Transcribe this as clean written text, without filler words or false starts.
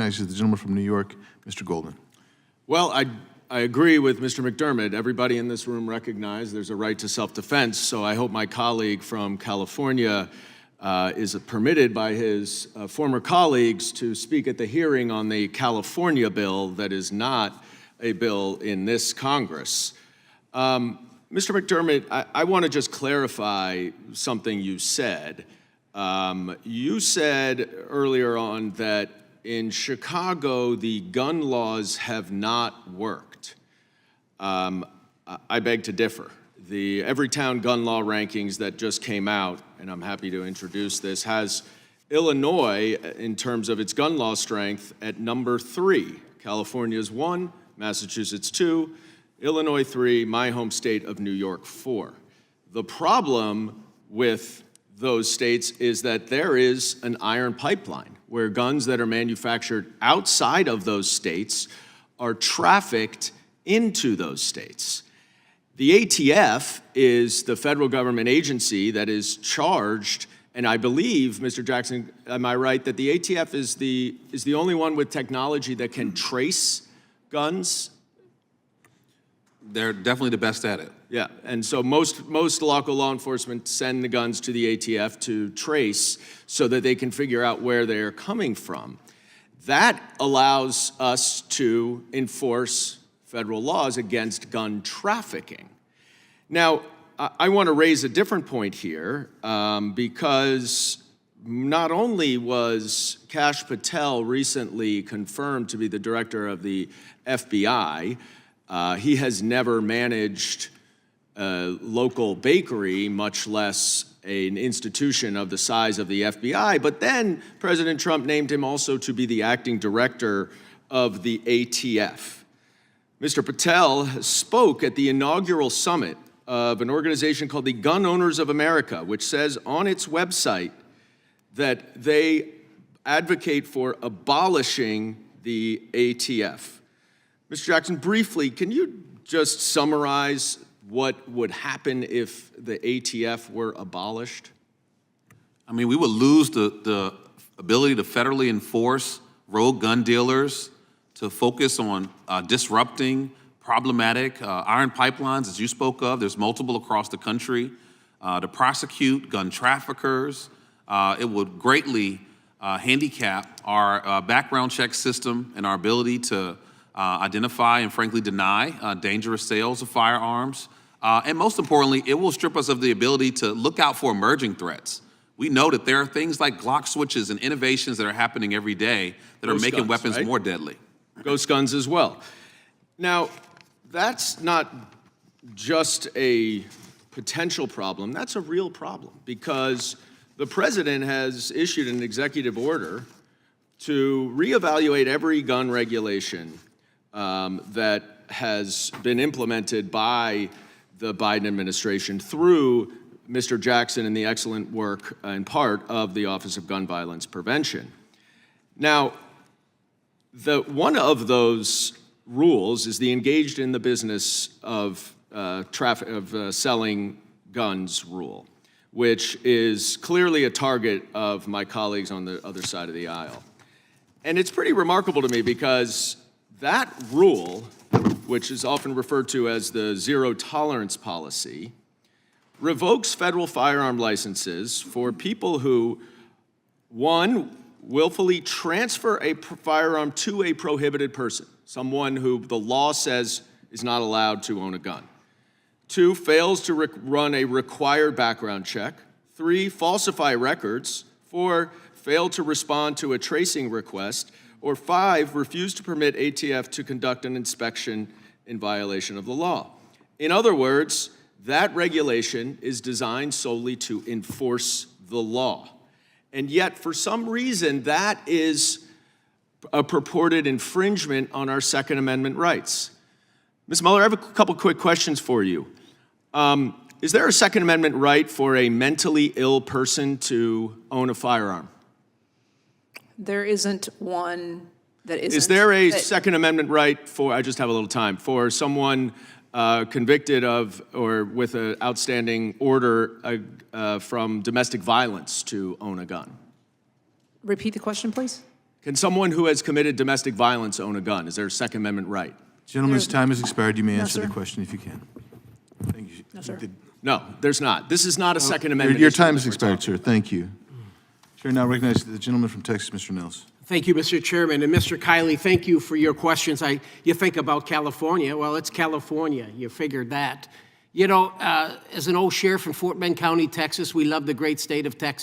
recognizes the gentleman from New York, Mr. Goldman. Well, I agree with Mr. McDermott. Everybody in this room recognizes there's a right to self-defense, so I hope my colleague from California is permitted by his former colleagues to speak at the hearing on the California bill that is not a bill in this Congress. Mr. McDermott, I want to just clarify something you said. You said earlier on that in Chicago, the gun laws have not worked. I beg to differ. The Everytown gun law rankings that just came out, and I'm happy to introduce this, has Illinois, in terms of its gun law strength, at number 3. California's 1, Massachusetts 2, Illinois 3, my home state of New York 4. The problem with those states is that there is an iron pipeline where guns that are manufactured outside of those states are trafficked into those states. The ATF is the federal government agency that is charged, and I believe, Mr. Jackson, am I right, that the ATF is the only one with technology that can trace guns? They're definitely the best at it. Yeah, and so most local law enforcement send the guns to the ATF to trace so that they can figure out where they're coming from. That allows us to enforce federal laws against gun trafficking. Now, I want to raise a different point here because not only was Kash Patel recently confirmed to be the director of the FBI, he has never managed a local bakery, much less an institution of the size of the FBI, but then President Trump named him also to be the acting director of the ATF. Mr. Patel spoke at the inaugural summit of an organization called the Gun Owners of America, which says on its website that they advocate for abolishing the ATF. Mr. Jackson, briefly, can you just summarize what would happen if the ATF were abolished? I mean, we would lose the ability to federally enforce rogue gun dealers, to focus on disrupting problematic iron pipelines, as you spoke of. There's multiple across the country. To prosecute gun traffickers. It would greatly handicap our background check system and our ability to identify and frankly deny dangerous sales of firearms. And most importantly, it will strip us of the ability to look out for emerging threats. We know that there are things like Glock switches and innovations that are happening every day that are making weapons more deadly. Ghost guns as well. Now, that's not just a potential problem, that's a real problem because the president has issued an executive order to reevaluate every gun regulation that has been implemented by the Biden administration through Mr. Jackson and the excellent work and part of the Office of Gun Violence Prevention. Now, one of those rules is the engaged in the business of selling guns rule, which is clearly a target of my colleagues on the other side of the aisle. And it's pretty remarkable to me because that rule, which is often referred to as the zero tolerance policy, revokes federal firearm licenses for people who, one, willfully transfer a firearm to a prohibited person, someone who the law says is not allowed to own a gun. 2, fails to run a required background check. 3, falsify records. 4, fail to respond to a tracing request. Or 5, refuse to permit ATF to conduct an inspection in violation of the law. In other words, that regulation is designed solely to enforce the law. And yet, for some reason, that is a purported infringement on our Second Amendment rights. Ms. Mueller, I have a couple quick questions for you. Is there a Second Amendment right for a mentally ill person to own a firearm? There isn't one that isn't. Is there a Second Amendment right for, I just have a little time, for someone convicted of or with an outstanding order from domestic violence to own a gun? Repeat the question, please. Can someone who has committed domestic violence own a gun? Is there a Second Amendment right? Gentleman's time has expired. You may No, answer the sir. question if you can. Thank you. No, sir. No, there's not. This is not a Second Amendment Your issue time that has we're expired, talking sir. Thank you. Chair now recognizes the gentleman from Texas, Mr. Nels. Thank you, Mr. Chairman. And Mr. Kiley, thank you for your questions. You think about California. Well, it's California. You figured that. You know, as an old sheriff in Fort Bend County, Texas, we love the great state of Texas.